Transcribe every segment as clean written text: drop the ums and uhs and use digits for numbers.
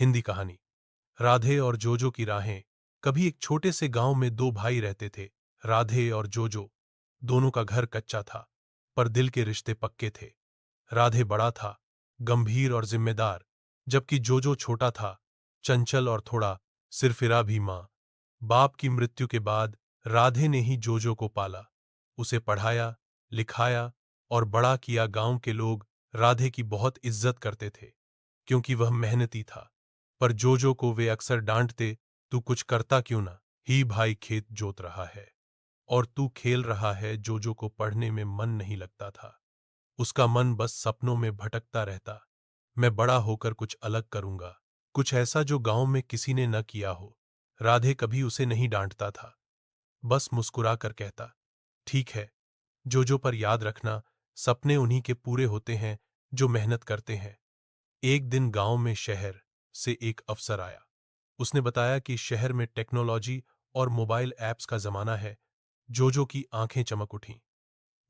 हिंदी कहानी। राधे और जोजो की राहें। कभी एक छोटे से गांव में दो भाई रहते थे, राधे और जोजो। दोनों का घर कच्चा था, पर दिल के रिश्ते पक्के थे। राधे बड़ा था, गंभीर और जिम्मेदार, जबकि जोजो छोटा था, चंचल और थोड़ा सिरफिरा भी। मां बाप की मृत्यु के बाद राधे ने ही जोजो को पाला, उसे पढ़ाया, लिखाया और बड़ा किया। गांव के लोग राधे की बहुत इज्जत करते थे, क्योंकि वह मेहनती था। पर जोजो को वे अक्सर डांटते, तू कुछ करता क्यों ना, ही भाई खेत जोत रहा है और तू खेल रहा है। जोजो को पढ़ने में मन नहीं लगता था, उसका मन बस सपनों में भटकता रहता। मैं बड़ा होकर कुछ अलग करूंगा, कुछ ऐसा जो गांव में किसी ने न किया हो। राधे कभी उसे नहीं डांटता था, बस मुस्कुरा कर कहता, ठीक है जोजो, पर याद रखना, सपने उन्हीं के पूरे होते हैं जो मेहनत करते हैं। एक दिन गांव में शहर से एक अफसर आया। उसने बताया कि शहर में टेक्नोलॉजी और मोबाइल ऐप्स का जमाना है। जोजो की आंखें चमक उठीं।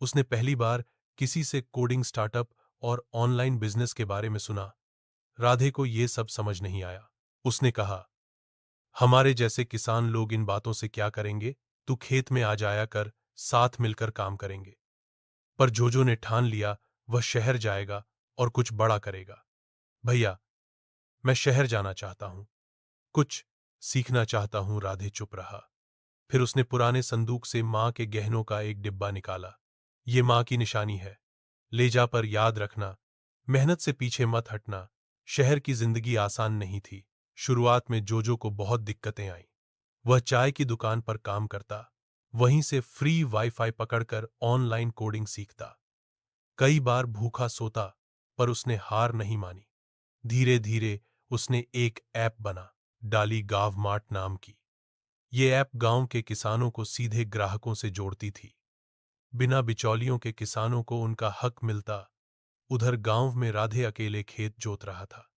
उसने पहली बार किसी से कोडिंग, स्टार्टअप और ऑनलाइन बिजनेस के बारे में सुना। राधे को यह सब समझ नहीं आया। उसने कहा, हमारे जैसे किसान लोग इन बातों से क्या करेंगे, तू खेत में आ जाया कर, साथ मिलकर काम करेंगे। पर जोजो ने ठान लिया, वह शहर जाएगा और कुछ बड़ा करेगा। भैया, मैं शहर जाना चाहता हूं, कुछ सीखना चाहता हूं। राधे चुप रहा। फिर उसने पुराने संदूक से मां के गहनों का एक डिब्बा निकाला। ये मां की निशानी है, ले जा, पर याद रखना, मेहनत से पीछे मत हटना। शहर की जिंदगी आसान नहीं थी। शुरुआत में जोजो को बहुत दिक्कतें आईं। वह चाय की दुकान पर काम करता, वहीं से फ्री वाईफाई पकड़कर ऑनलाइन कोडिंग सीखता। कई बार भूखा सोता, पर उसने हार नहीं मानी। धीरे धीरे उसने एक ऐप बना डाली, गांव मार्ट नाम की। ये ऐप गांव के किसानों को सीधे ग्राहकों से जोड़ती थी। बिना बिचौलियों के किसानों को उनका हक मिलता। उधर गांव में राधे अकेले खेत जोत रहा था।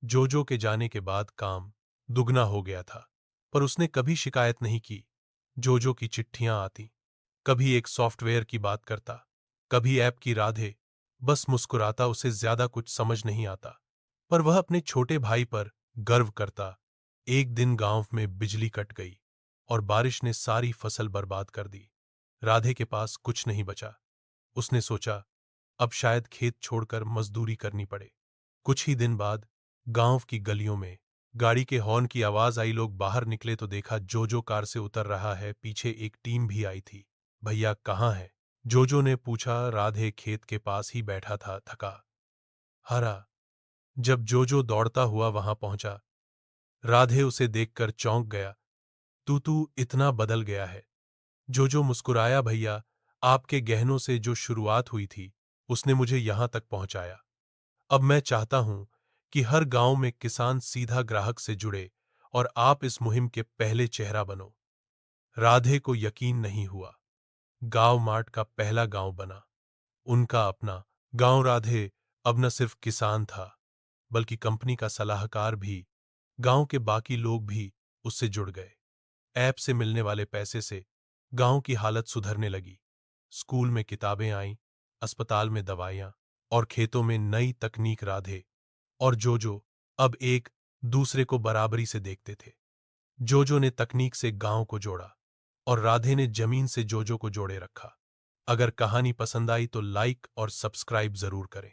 जोजो के जाने के बाद काम दुगना हो गया था, पर उसने कभी शिकायत नहीं की। जोजो की चिट्ठियां आती, कभी एक सॉफ्टवेयर की बात करता, कभी ऐप की। राधे बस मुस्कुराता, उसे ज्यादा कुछ समझ नहीं आता, पर वह अपने छोटे भाई पर गर्व करता। एक दिन गांव में बिजली कट गई और बारिश ने सारी फसल बर्बाद कर दी। राधे के पास कुछ नहीं बचा। उसने सोचा, अब शायद खेत छोड़कर मजदूरी करनी पड़े। कुछ ही दिन बाद गांव की गलियों में गाड़ी के हॉर्न की आवाज आई। लोग बाहर निकले तो देखा जोजो कार से उतर रहा है, पीछे एक टीम भी आई थी। भैया कहाँ है? जोजो ने पूछा। राधे खेत के पास ही बैठा था, थका हारा। जब जोजो दौड़ता हुआ वहां पहुंचा, राधे उसे देखकर चौंक गया। तू इतना बदल गया है। जोजो मुस्कुराया, भैया, आपके गहनों से जो शुरुआत हुई थी, उसने मुझे यहां तक पहुंचाया। अब मैं चाहता हूं कि हर गांव में किसान सीधा ग्राहक से जुड़े और आप इस मुहिम के पहले चेहरा बनो। राधे को यकीन नहीं हुआ। गांव मार्ट का पहला गांव बना, उनका अपना गांव। राधे अब न सिर्फ किसान था, बल्कि कंपनी का सलाहकार भी। गांव के बाकी लोग भी उससे जुड़ गए। ऐप से मिलने वाले पैसे से गांव की हालत सुधरने लगी। स्कूल में किताबें आईं, अस्पताल में दवाइयां और खेतों में नई तकनीक। राधे और जोजो अब एक दूसरे को बराबरी से देखते थे। जोजो ने तकनीक से गांव को जोड़ा और राधे ने जमीन से जोजो को जोड़े रखा। अगर कहानी पसंद आई तो लाइक और सब्सक्राइब जरूर करें।